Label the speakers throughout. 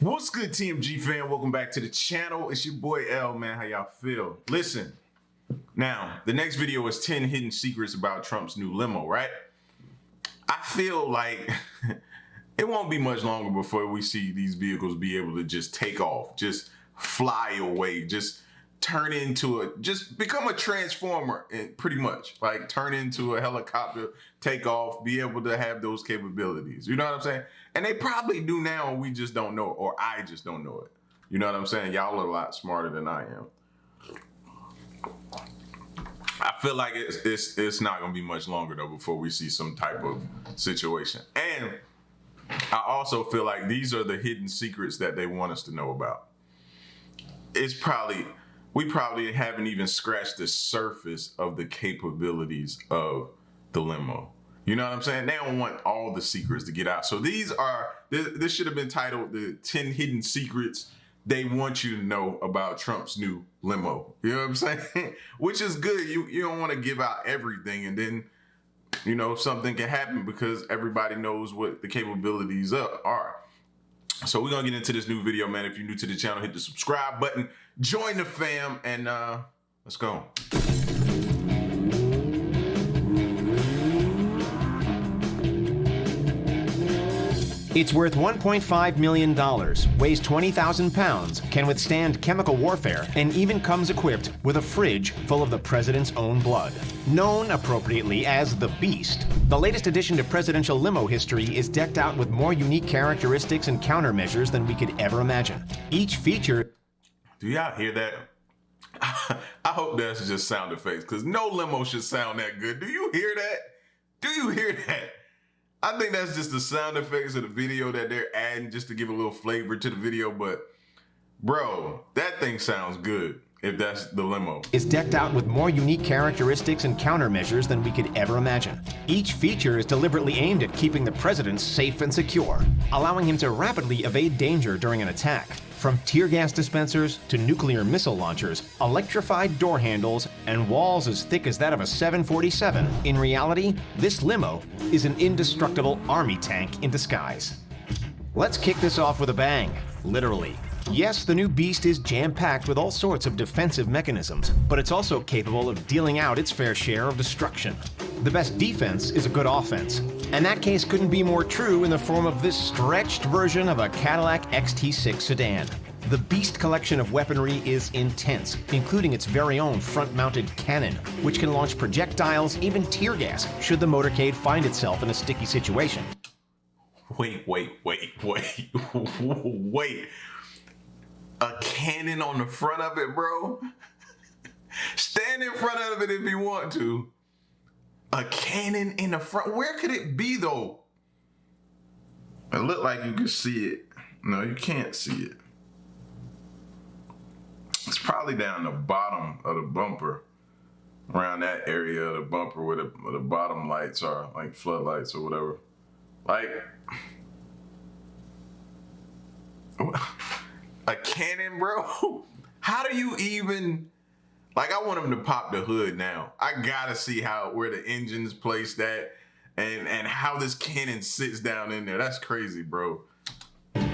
Speaker 1: What's good, TMG fan? Welcome back to the channel. It's your boy L, man. How y'all feel? Listen, now, the next video is 10 hidden secrets about Trump's new limo, right? I feel like it won't be much longer before we see these vehicles be able to just take off, just fly away, just just become a transformer, and pretty much like turn into a helicopter, take off, be able to have those capabilities. You know what I'm saying? And they probably do now, and we just don't know it, or I just don't know it. You know what I'm saying? Y'all are a lot smarter than I am. I feel like it's not gonna be much longer though before we see some type of situation. And I also feel like these are the hidden secrets that they want us to know about. We probably haven't even scratched the surface of the capabilities of the limo. You know what I'm saying? They don't want all the secrets to get out. So this should have been titled the 10 hidden secrets they want you to know about Trump's new limo. You know what I'm saying? Which is good. You don't want to give out everything, and then, you know, something can happen because everybody knows what the capabilities are. So we're gonna get into this new video, man. If you're new to the channel, hit the subscribe button, join the fam, and let's go.
Speaker 2: It's worth $1.5 million, weighs 20,000 pounds, can withstand chemical warfare, and even comes equipped with a fridge full of the president's own blood. Known appropriately as the Beast, the latest addition to presidential limo history is decked out with more unique characteristics and countermeasures than we could ever imagine. Each feature...
Speaker 1: Do y'all hear that? I hope that's just sound effects, because no limo should sound that good. Do you hear that? Do you hear that? I think that's just the sound effects of the video that they're adding just to give a little flavor to the video, but bro, that thing sounds good if that's the limo.
Speaker 2: Is decked out with more unique characteristics and countermeasures than we could ever imagine. Each feature is deliberately aimed at keeping the president safe and secure, allowing him to rapidly evade danger during an attack. From tear gas dispensers to nuclear missile launchers, electrified door handles, and walls as thick as that of a 747, in reality, this limo is an indestructible army tank in disguise. Let's kick this off with a bang, literally. Yes, the new Beast is jam-packed with all sorts of defensive mechanisms, but it's also capable of dealing out its fair share of destruction. The best defense is a good offense, and that case couldn't be more true in the form of this stretched version of a Cadillac XT6 sedan. The Beast collection of weaponry is intense, including its very own front-mounted cannon, which can launch projectiles, even tear gas, should the motorcade find itself in a sticky situation.
Speaker 1: Wait. A cannon on the front of it, bro? Stand in front of it if you want to. A cannon in the front? Where could it be, though? It looked like you could see it. No, you can't see it. It's probably down the bottom of the bumper, around that area of the bumper where the bottom lights are, like floodlights or whatever. Like, a cannon, bro? How do you even... Like, I want them to pop the hood now. I gotta see where the engine's placed at and how this cannon sits down in there. That's crazy, bro.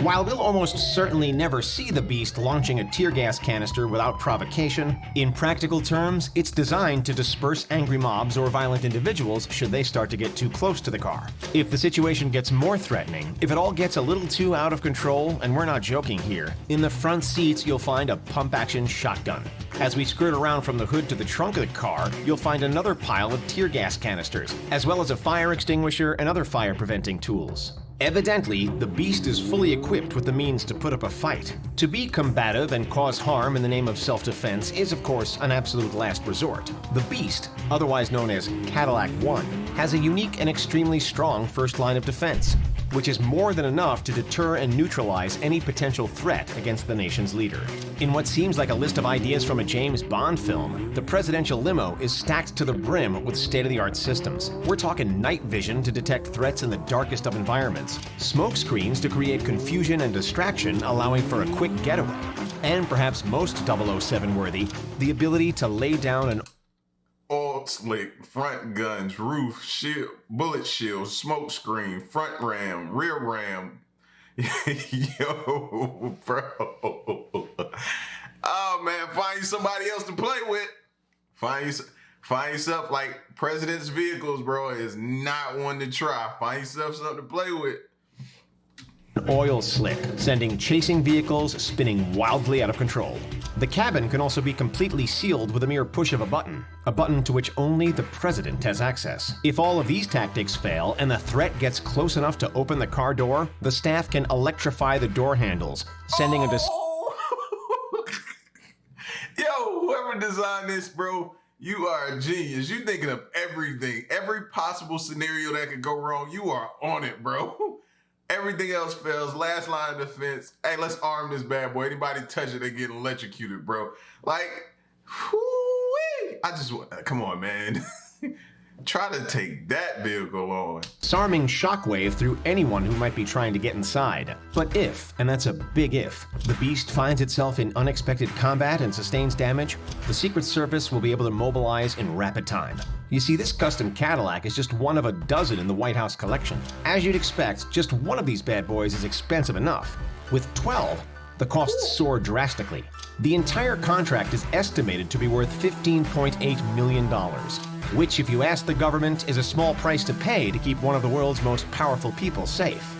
Speaker 2: While we'll almost certainly never see the Beast launching a tear gas canister without provocation, in practical terms, it's designed to disperse angry mobs or violent individuals should they start to get too close to the car. If the situation gets more threatening, if it all gets a little too out of control, and we're not joking here, in the front seats you'll find a pump-action shotgun. As we skirt around from the hood to the trunk of the car, you'll find another pile of tear gas canisters, as well as a fire extinguisher and other fire-preventing tools. Evidently, the Beast is fully equipped with the means to put up a fight. To be combative and cause harm in the name of self-defense is, of course, an absolute last resort. The Beast, otherwise known as Cadillac One, has a unique and extremely strong first line of defense, which is more than enough to deter and neutralize any potential threat against the nation's leader. In what seems like a list of ideas from a James Bond film, the presidential limo is stacked to the brim with state-of-the-art systems. We're talking night vision to detect threats in the darkest of environments, smoke screens to create confusion and distraction, allowing for a quick getaway, and perhaps most 007 worthy, the ability to lay down an
Speaker 1: Oil slick, front guns, roof, shield, bullet shield, smoke screen, front ram, rear ram, Yo, bro. Oh man, find you somebody else to play with. Find yourself like president's vehicles, bro. Is not one to try. Find yourself something to play with.
Speaker 2: Oil slick, sending chasing vehicles spinning wildly out of control. The cabin can also be completely sealed with a mere push of a button to which only the president has access. If all of these tactics fail and the threat gets close enough to open the car door, the staff can electrify the door handles, sending a
Speaker 1: Yo, whoever designed this, bro, you are a genius. You thinking of everything, every possible scenario that could go wrong. You are on it, bro. Everything else fails. Last line of defense. Hey, let's arm this bad boy. Anybody touch it, they get electrocuted, bro. Like, whoo-wee. Come on, man. Try to take that vehicle on.
Speaker 2: disarming shockwave through anyone who might be trying to get inside. But if, and that's a big if, the beast finds itself in unexpected combat and sustains damage, the Secret Service will be able to mobilize in rapid time. You see, this custom Cadillac is just one of a dozen in the White House collection. As you'd expect, just one of these bad boys is expensive enough. With 12, the costs soar drastically. The entire contract is estimated to be worth $15.8 million, which, if you ask the government, is a small price to pay to keep one of the world's most powerful people safe.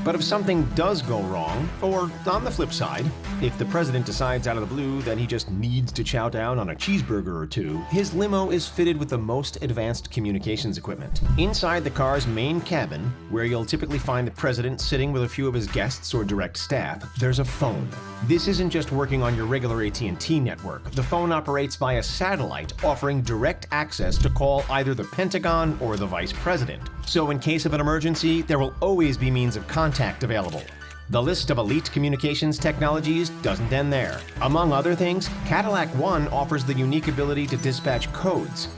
Speaker 2: But if something does go wrong, or on the flip side, if the president decides out of the blue that he just needs to chow down on a cheeseburger or two, his limo is fitted with the most advanced communications equipment. Inside the car's main cabin, where you'll typically find the president sitting with a few of his guests or direct staff, there's a phone. This isn't just working on your regular AT&T network. The phone operates via satellite, offering direct access to call either the Pentagon or the vice president. So in case of an emergency, there will always be means of contact available. The list of elite communications technologies doesn't end there. Among other things, Cadillac One offers the unique ability to dispatch codes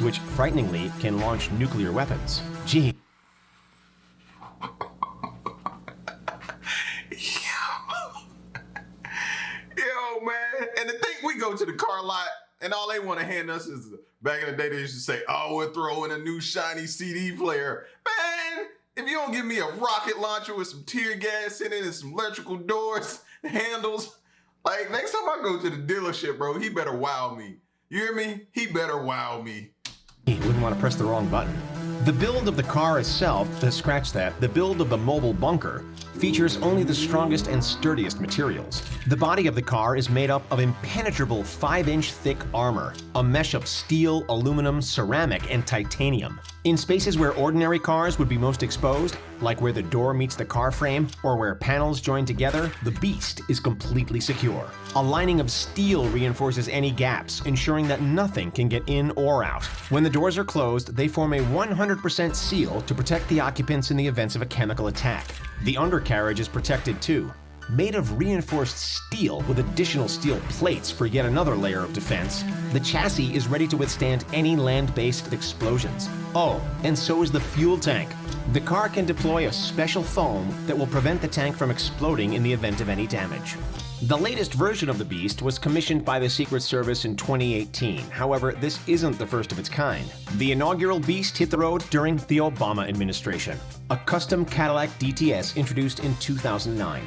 Speaker 2: which, frighteningly, can launch nuclear weapons. Gee.
Speaker 1: Yo, man. And to think we go to the car lot and all they want to hand us is, back in the day, they used to say, oh, we're throwing a new shiny CD player. Man, if you don't give me a rocket launcher with some tear gas in it and some electrical doors, handles, like next time I go to the dealership, bro, he better wow me. You hear me? He better wow me.
Speaker 2: You wouldn't want to press the wrong button. The build of the car itself, the build of the mobile bunker, features only the strongest and sturdiest materials. The body of the car is made up of impenetrable 5-inch thick armor, a mesh of steel, aluminum, ceramic, and titanium. In spaces where ordinary cars would be most exposed, like where the door meets the car frame or where panels join together, the Beast is completely secure. A lining of steel reinforces any gaps, ensuring that nothing can get in or out. When the doors are closed, they form a 100% seal to protect the occupants in the event of a chemical attack. The undercarriage is protected too. Made of reinforced steel with additional steel plates for yet another layer of defense, the chassis is ready to withstand any land-based explosions. Oh, and so is the fuel tank. The car can deploy a special foam that will prevent the tank from exploding in the event of any damage. The latest version of the Beast was commissioned by the Secret Service in 2018. However, this isn't the first of its kind. The inaugural Beast hit the road during the Obama administration. A custom Cadillac DTS introduced in 2009.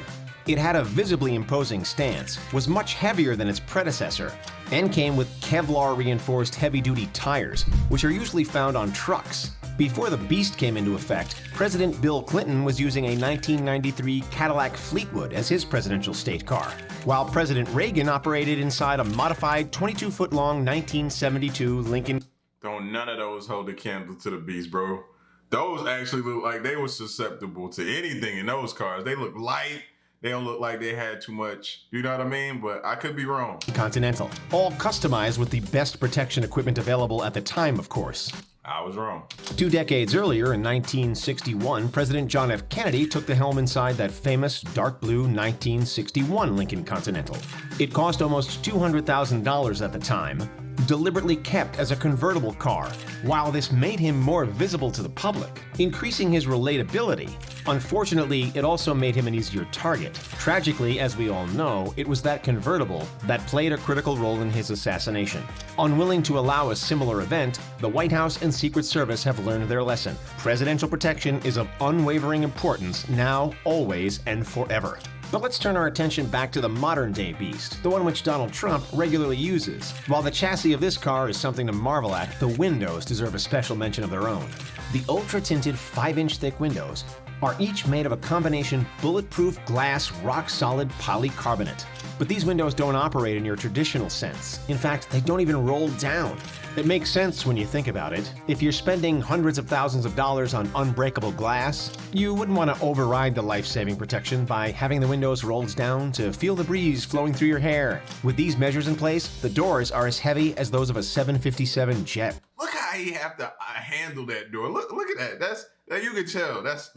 Speaker 2: It had a visibly imposing stance, was much heavier than its predecessor, and came with Kevlar-reinforced heavy-duty tires, which are usually found on trucks. Before the Beast came into effect, President Bill Clinton was using a 1993 Cadillac Fleetwood as his presidential state car, while President Reagan operated inside a modified 22-foot-long 1972 Lincoln.
Speaker 1: Don't none of those hold a candle to the Beast, bro. Those actually look like they were susceptible to anything in those cars. They look light. They don't look like they had too much, you know what I mean? But I could be wrong.
Speaker 2: Continental, all customized with the best protection equipment available at the time, of course.
Speaker 1: I was wrong.
Speaker 2: 2 decades earlier, in 1961, President John F. Kennedy took the helm inside that famous dark blue 1961 Lincoln Continental. It cost almost $200,000 at the time, deliberately kept as a convertible car. While this made him more visible to the public, increasing his relatability, unfortunately, it also made him an easier target. Tragically, as we all know, it was that convertible that played a critical role in his assassination. Unwilling to allow a similar event, the White House and Secret Service have learned their lesson. Presidential protection is of unwavering importance now, always, and forever. But let's turn our attention back to the modern-day beast, the one which Donald Trump regularly uses. While the chassis of this car is something to marvel at, the windows deserve a special mention of their own. The ultra-tinted 5-inch thick windows are each made of a combination bulletproof glass rock-solid polycarbonate. But these windows don't operate in your traditional sense. In fact, they don't even roll down. It makes sense when you think about it. If you're spending hundreds of thousands of dollars on unbreakable glass, you wouldn't want to override the life-saving protection by having the windows rolled down to feel the breeze flowing through your hair. With these measures in place, the doors are as heavy as those of a 757 jet.
Speaker 1: Look how he have to handle that door. Look at that. You can tell. That's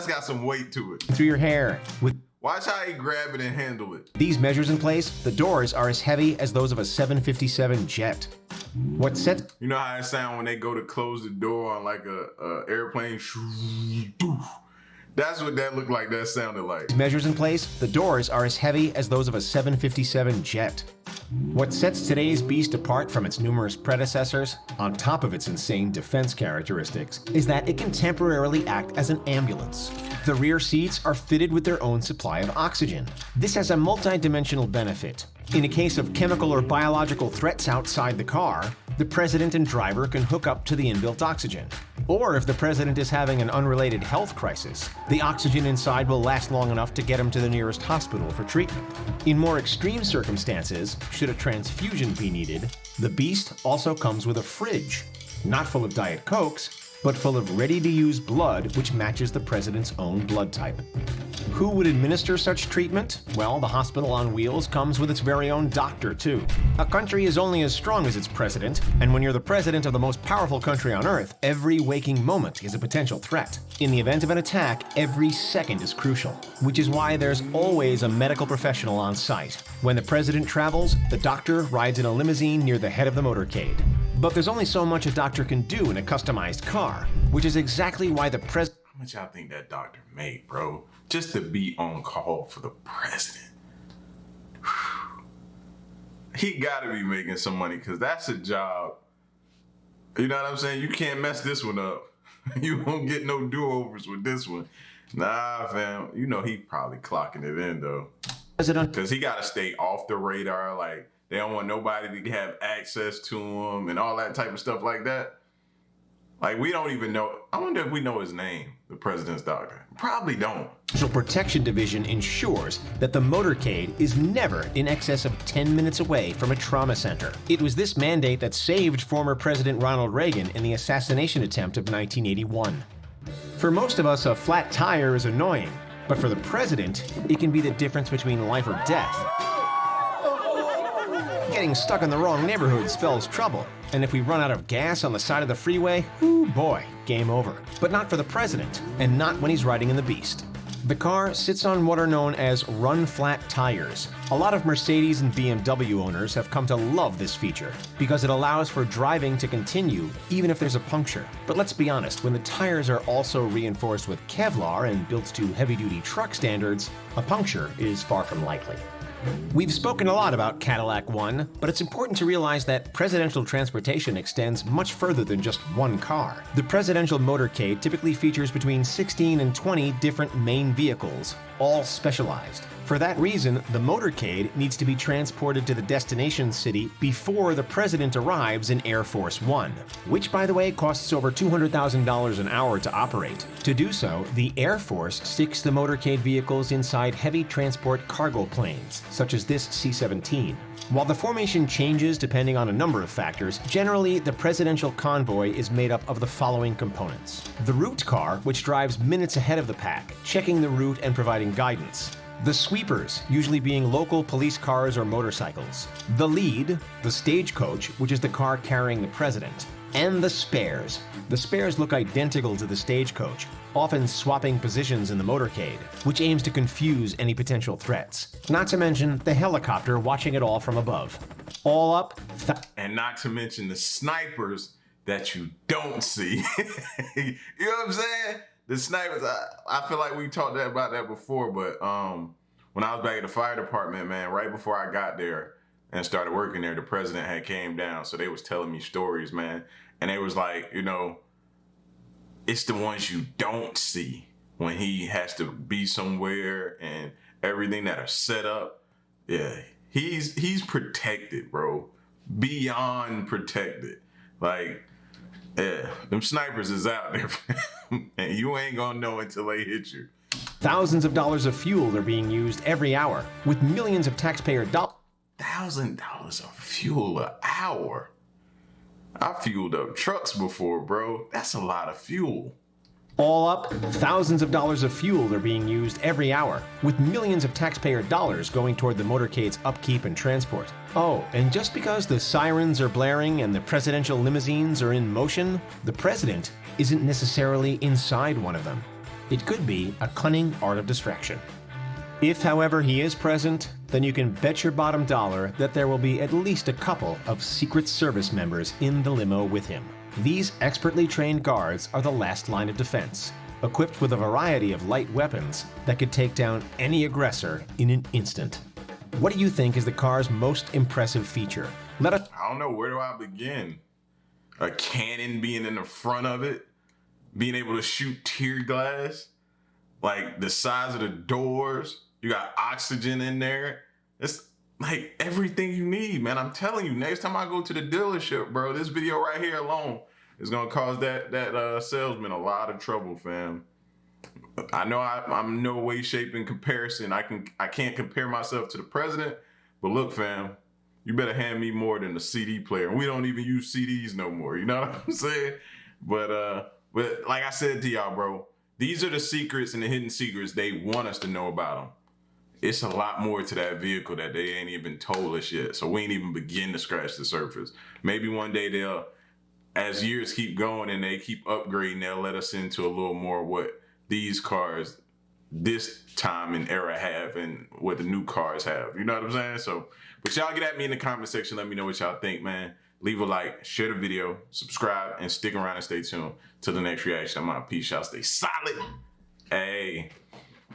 Speaker 1: got some weight to it.
Speaker 2: Through your hair.
Speaker 1: Watch how he grab it and handle it.
Speaker 2: These measures in place, the doors are as heavy as those of a 757 jet. What sets...
Speaker 1: You know how it sound when they go to close the door on like a airplane? That's what that looked like, that sounded like.
Speaker 2: Measures in place, the doors are as heavy as those of a 757 jet. What sets today's beast apart from its numerous predecessors, on top of its insane defense characteristics, is that it can temporarily act as an ambulance. The rear seats are fitted with their own supply of oxygen. This has a multi-dimensional benefit. In a case of chemical or biological threats outside the car, the president and driver can hook up to the inbuilt oxygen. Or if the president is having an unrelated health crisis, the oxygen inside will last long enough to get him to the nearest hospital for treatment. In more extreme circumstances, should a transfusion be needed, the beast also comes with a fridge, not full of Diet Cokes, but full of ready-to-use blood which matches the president's own blood type. Who would administer such treatment? Well, the hospital on wheels comes with its very own doctor, too. A country is only as strong as its president, and when you're the president of the most powerful country on earth, every waking moment is a potential threat. In the event of an attack, every second is crucial, which is why there's always a medical professional on site. When the president travels, the doctor rides in a limousine near the head of the motorcade. But there's only so much a doctor can do in a customized car, which is exactly why the president...
Speaker 1: How much y'all think that doctor made, bro? Just to be on call for the president. He gotta be making some money, because that's a job. You know what I'm saying? You can't mess this one up. You won't get no do-overs with this one. Nah, fam. You know he probably clocking it in, though. Because he gotta stay off the radar. Like, they don't want nobody to have access to him and all that type of stuff like that. Like, we don't even know. I wonder if we know his name, the president's doctor. Probably don't.
Speaker 2: Special Protection Division ensures that the motorcade is never in excess of 10 minutes away from a trauma center. It was this mandate that saved former President Ronald Reagan in the assassination attempt of 1981. For most of us, a flat tire is annoying, but for the president, it can be the difference between life or death. Getting stuck in the wrong neighborhood spells trouble, and if we run out of gas on the side of the freeway, ooh boy, game over. But not for the president, and not when he's riding in the Beast. The car sits on what are known as run-flat tires. A lot of Mercedes and BMW owners have come to love this feature, because it allows for driving to continue even if there's a puncture. But let's be honest, when the tires are also reinforced with Kevlar and built to heavy-duty truck standards, a puncture is far from likely. We've spoken a lot about Cadillac One, but it's important to realize that presidential transportation extends much further than just one car. The presidential motorcade typically features between 16 and 20 different main vehicles, all specialized. For that reason, the motorcade needs to be transported to the destination city before the president arrives in Air Force One, which, by the way, costs over $200,000 an hour to operate. To do so, the Air Force sticks the motorcade vehicles inside heavy transport cargo planes, such as this C-17. While the formation changes depending on a number of factors, generally the presidential convoy is made up of the following components. The route car, which drives minutes ahead of the pack, checking the route and providing guidance. The sweepers, usually being local police cars or motorcycles. The lead, the stagecoach, which is the car carrying the president. And the spares. The spares look identical to the stagecoach, often swapping positions in the motorcade, which aims to confuse any potential threats. Not to mention the helicopter watching it all from above. All up,
Speaker 1: and not to mention the snipers that you don't see. You know what I'm saying? The snipers, I feel like we talked about that before, but when I was back at the fire department, man, right before I got there and started working there, the president had came down, so they was telling me stories, man. And they was like, you know, it's the ones you don't see when he has to be somewhere and everything that are set up. Yeah, he's protected, bro. Beyond protected. Like, yeah, them snipers is out there. And you ain't gonna know until they hit you.
Speaker 2: Thousands of dollars of fuel are being used every hour, with millions of taxpayer dollars.
Speaker 1: $1,000 of fuel an hour? I fueled up trucks before, bro. That's a lot of fuel.
Speaker 2: All up, thousands of dollars of fuel are being used every hour, with millions of taxpayer dollars going toward the motorcade's upkeep and transport. Oh, and just because the sirens are blaring and the presidential limousines are in motion, the president isn't necessarily inside one of them. It could be a cunning art of distraction. If, however, he is present, then you can bet your bottom dollar that there will be at least a couple of Secret Service members in the limo with him. These expertly trained guards are the last line of defense, equipped with a variety of light weapons that could take down any aggressor in an instant. What do you think is the car's most impressive feature?
Speaker 1: I don't know, where do I begin? A cannon being in the front of it, being able to shoot tear gas, like the size of the doors, you got oxygen in there. It's like everything you need, man. I'm telling you, next time I go to the dealership, bro, this video right here alone is gonna cause that salesman a lot of trouble, fam. I know I'm no way, shape, in comparison. I can't compare myself to the president, but look, fam, you better hand me more than a CD player. We don't even use CDs no more. You know what I'm saying? But like I said to y'all, bro, these are the secrets and the hidden secrets they want us to know about them. It's a lot more to that vehicle that they ain't even told us yet. So we ain't even begin to scratch the surface. Maybe one day they'll, as years keep going and they keep upgrading, they'll let us into a little more what these cars this time and era have and what the new cars have. You know what I'm saying? So, but y'all get at me in the comment section. Let me know what y'all think, man. Leave a like, share the video, subscribe, and stick around and stay tuned till the next reaction. I'm out. Peace, y'all. Stay solid. Hey.